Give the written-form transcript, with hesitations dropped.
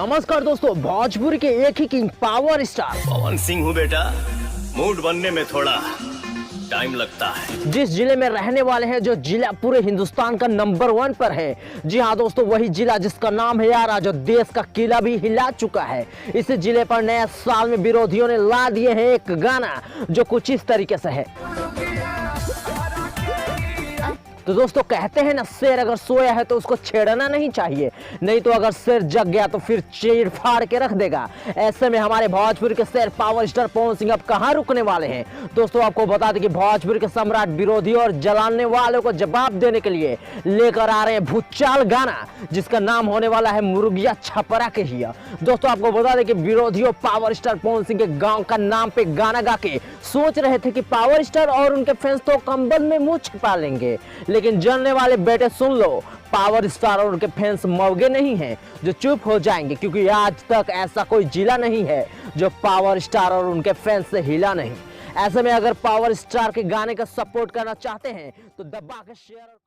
नमस्कार दोस्तों, भोजपुरी के एक ही king power star Pawan Singh हूँ बेटा। मूड बनने में थोड़ा टाइम लगता है। जिस जिले में रहने वाले हैं, जो जिला पूरे हिंदुस्तान का नंबर 1 पर है। जी हाँ दोस्तों, वही जिला जिसका नाम है यारा, जो देश का किला भी हिला चुका है। इस जिले पर नए साल में विरोधियों ने ला दिए हैं एक गाना जो कुछ इस तरीके से है। तो दोस्तों कहते हैं ना, शेर अगर सोया है तो उसको छेड़ना नहीं चाहिए, नहीं तो अगर शेर जग गया तो फिर चीर फाड़ के रख देगा। ऐसे में हमारे भोजपुर के शेर पावर स्टार पवन सिंह अब कहां रुकने वाले हैं। दोस्तों आपको बता दें कि भोजपुर के सम्राट विरोधी और जलाने वालों को जवाब देने के लिए लेकर आ रहे हैं भूचाल गाना, जिसका नाम होने वाला है मुर्गिया छपरा के हिया। दोस्तों आपको बता दें कि विरोधियों पावर स्टार पवन सिंह के गाँव का नाम पे गाना गा के सोच रहे थे कि पावर स्टार और उनके फैंस तो कंबल में मुंह छिपा लेंगे, लेकिन जानने वाले बेटे सुन लो, पावर स्टार और उनके फैंस मौगे नहीं हैं जो चुप हो जाएंगे, क्योंकि आज तक ऐसा कोई जिला नहीं है जो पावर स्टार और उनके फैंस से हिला नहीं। ऐसे में अगर पावर स्टार के गाने का सपोर्ट करना चाहते हैं तो दबा के शेयर